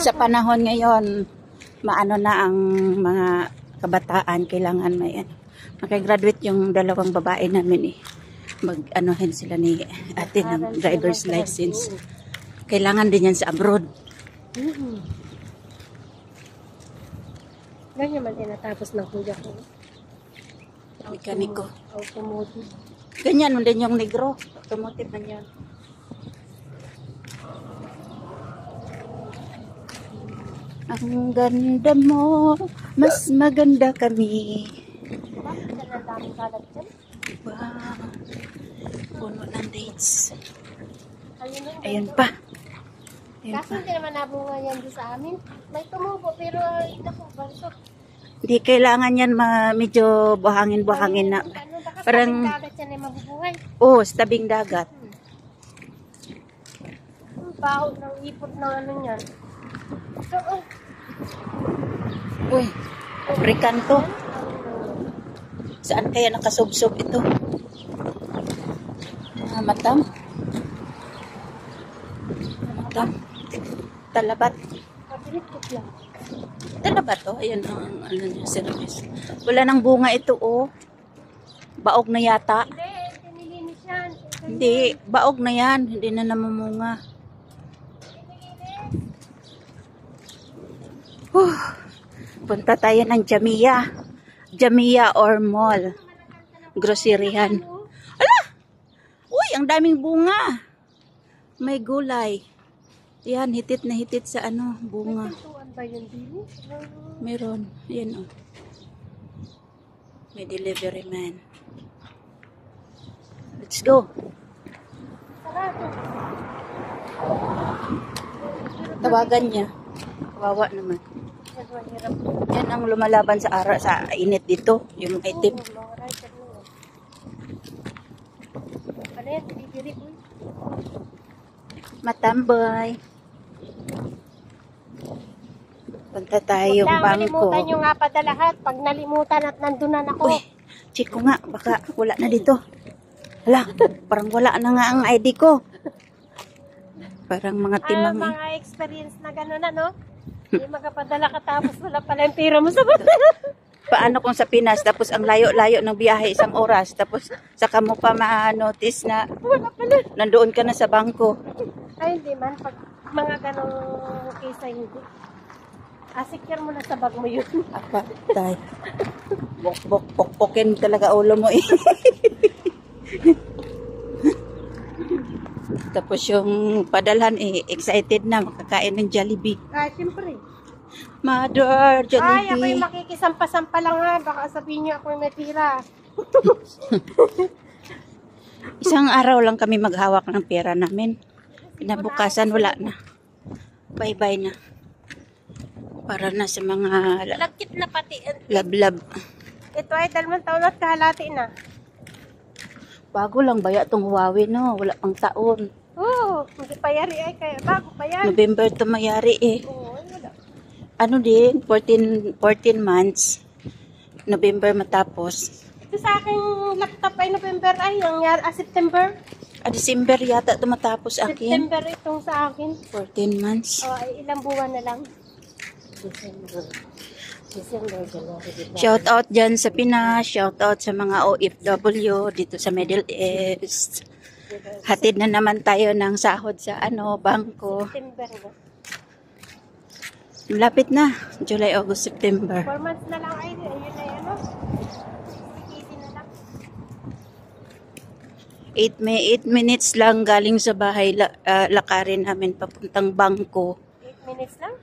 Sa panahon ngayon, maano na ang mga kabataan, kailangan may makagraduate yung dalawang babae namin eh. Mag-anohin sila ni ate ng driver's license. Kailangan din yan sa abroad. Ganyan man tinatapos ng kuya ko. Mekaniko. Automotive. Ganyan nun din yung negro. Automotive man yan. Ang ganda mo, mas maganda kami. Bakit ka ng daming kalat dyan? Wow. Puno ng dates. Ayun Ayun pa. Ayun Kaso pa. hindi naman nabunga yan doon sa amin. May tumubo pero naku, bansok. Hindi kailangan yan medyo buhangin-buhangin na. Baka Parang, tabing kagat yan ay mabubuhay. oh, sa tabing dagat. Baho ng ipot ng ano niyan. So, Uy, African to. Saan kaya nakasubsob ito? Matam. Matam. Talabat. mabilit lang. Talabat to. Ayan ang ano niya, service. Wala nang bunga ito, oh. Baog na yata. Hindi, nilinis yan. Hindi, baog na yan. Hindi na namamunga. Punta tayo ng Jamia. Jamia or mall. Groceryhan. Ala! Uy, ang daming bunga. May gulay. Yan, hitit na hitit sa ano, bunga. Tuan ba yun, Dini? Meron. Yan, oh. May delivery man. Let's go. Sarado. Tawagan niya. Kawawa naman. Yan, mahirap. Yan ang lumalaban sa araw, sa init dito. Yung itim. Oo, mga rider mo. Ano yan, bibiri ko. Matambay. Punta tayong Huwag lang bangko. malimutan nyo nga pa lahat. Pag nalimutan at nandunan ako. Uy, check ko nga. Baka wala na dito. Hala, parang wala na nga ang ID ko. Parang mga timang eh. Mga experience na gano'n na, no? Hindi makapadala ka tapos wala pala yung pira mo sa Paano kung sa Pinas, tapos ang layo-layo ng biyahe, 1 oras, tapos saka mo pa ma-notice na wala pala. nandoon ka na sa bangko. Ay, hindi man. Pag mga ganong kisa, hindi. Secure mo na sa bag mo yun. Apa, tay. Pokpokin talaga ulo mo eh. Tapos yung padalhan eh, excited na, makakain ng Jollibee. Siyempre. Mother, Ay, ako'y Jollibee. makikisampa-sampa lang ha. Baka sabihin niyo ako'y may tira. Isang araw lang kami maghawak ng pera namin. Pinabukasan, wala na. Bye-bye na. Para na sa mga Lagkit na pati. lab-lab. Ito ay 2 taon at kahalati na. Bago lang baya itong Huawei, no? Wala pang taon. Oo, hindi pa yari ay kaya. Bago pa yan. November ito mayari eh. Oo, ay wala. Ano din, 14 months. November matapos. Ito sa aking laptop ay November ay, September. December yata ito matapos akin. September itong sa akin. 14 months. O, ay ilang buwan na lang. December, January. Shout out dyan sa Pinas. Shout out sa mga OFW dito sa Middle East. Hatid na naman tayo ng sahod sa bangko. September na. Malapit na. July, August, September. 4 months na lang ay, ayun ay ano. Easy na lang. 8 minutes lang galing sa bahay. Lakarin namin papuntang bangko. 8 minutes lang?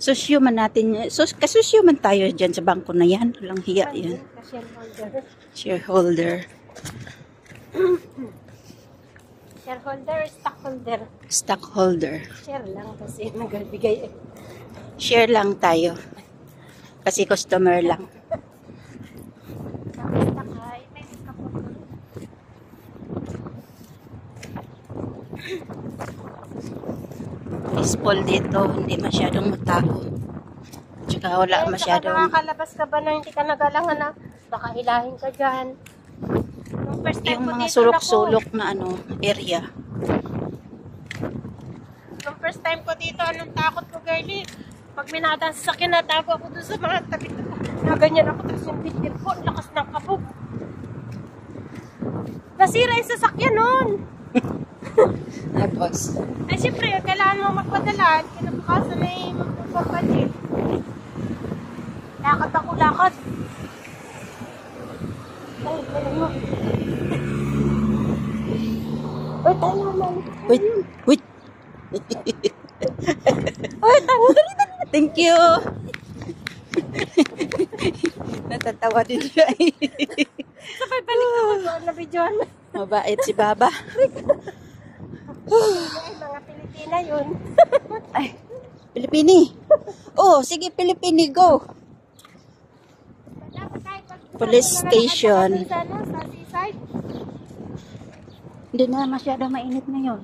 Susyo man natin. Kasusyo man tayo dyan sa bangko na yan. Walang hiya yan. Shareholder. Shareholder. Shareholder, stockholder. Stockholder. Share lang kasi nagbigay. Share lang tayo. Kasi customer lang. Stock ay, may kapot. Peaceful dito. Hindi masyadong matao. Tsaka wala masyadong... Nakakalabas ka ba na hindi ka nagalangan na? Baka hilahin ka dyan. Nung first time Yung ko mga dito, sulok-sulok na area. Nung first time ko dito, anong takot ko, girlie? Pag minadaan sa sakin, natago ako doon sa mga tabi. Naganyan ako, tapos yung bitbit ko, ang lakas ng kabog. Nasira yung sasakyan nun. Tapos, Ay, siyempre, kailangan mo magpadala. Kinabukasan ay magpapadit. Lakad ako, lakad. Ay, ganun mo. Uy, tayo naman. wait, wait. Uy, tayo. Thank you. Natatawa din siya. Sabay balik ako doon na videoan mo. Mabait si Baba. Ay, mga Pilipina yun. Ay, Pilipini. Oh, sige Pilipini, go. Police station. Sa seaside. Hindi na masyadong mainit ngayon.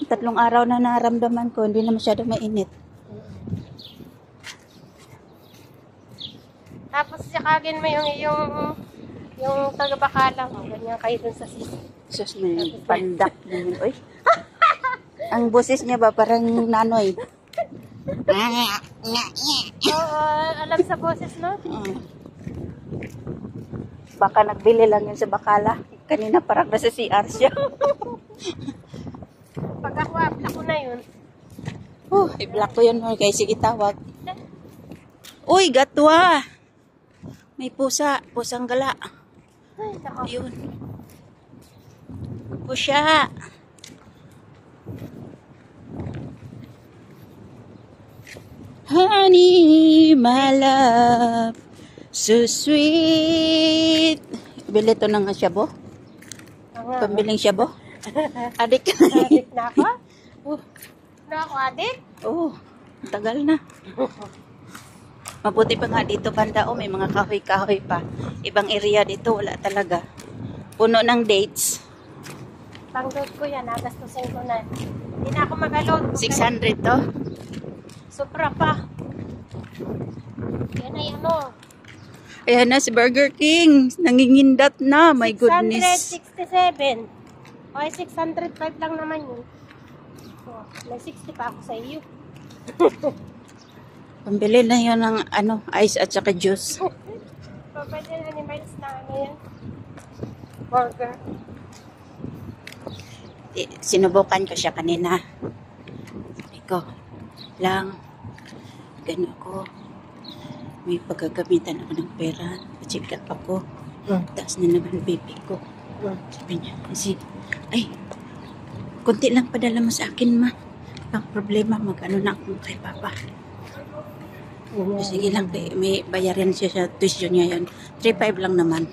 3 araw na naramdaman ko, hindi na masyadong mainit. Tapos sakagin mo yung taga-Bakalang. Ganyan kayo dun sa seaside. Sus, may pandak naman. Uy. Ang boses niya ba parang nanoy? Oo, alam sa boses, no? Baka nagbili lang yun sa Bakala. Kanina parang nasa CR siya. Pag ako na yun. I-block ko yun. Okay, sige tawag. Uy, gatwa! May pusa. Pusang gala. Ay, nako. Ayun. Pusya. Honey, my love, so sweet. Bili to ng shabu? Pambiling shabu? Adik ka na. Adik na ako? Na ako, adik? Oo, tagal na. Mabuti pa nga dito banda, may mga kahoy-kahoy pa. Ibang area dito, wala talaga. Puno ng dates. Pang-load ko yan, nagastusin ko na. Hindi na ako mag-load. 600 to. Sobra pa. Yan ay ano. Ayan na si Burger King. Nangingindat na. My goodness. 667. Okay, 605 lang naman yun. So, may 60 pa ako sa iyo. Pambili na yun ng ice at saka juice. Pwede na ni Miles na ano yan. Burger. Sinubukan ko siya kanina. Sabi ko, lang, gano'n ako. May pagkagamitan ako ng pera. Pa-check up ako. Taas na naman baby ko. Sabi niya, kasi, ay, konti lang padala mo sa akin, ma. Ang problema, mag-ano na ako kay Papa. Sige lang, may bayaran siya sa tuition niya yan. 3,500 lang naman.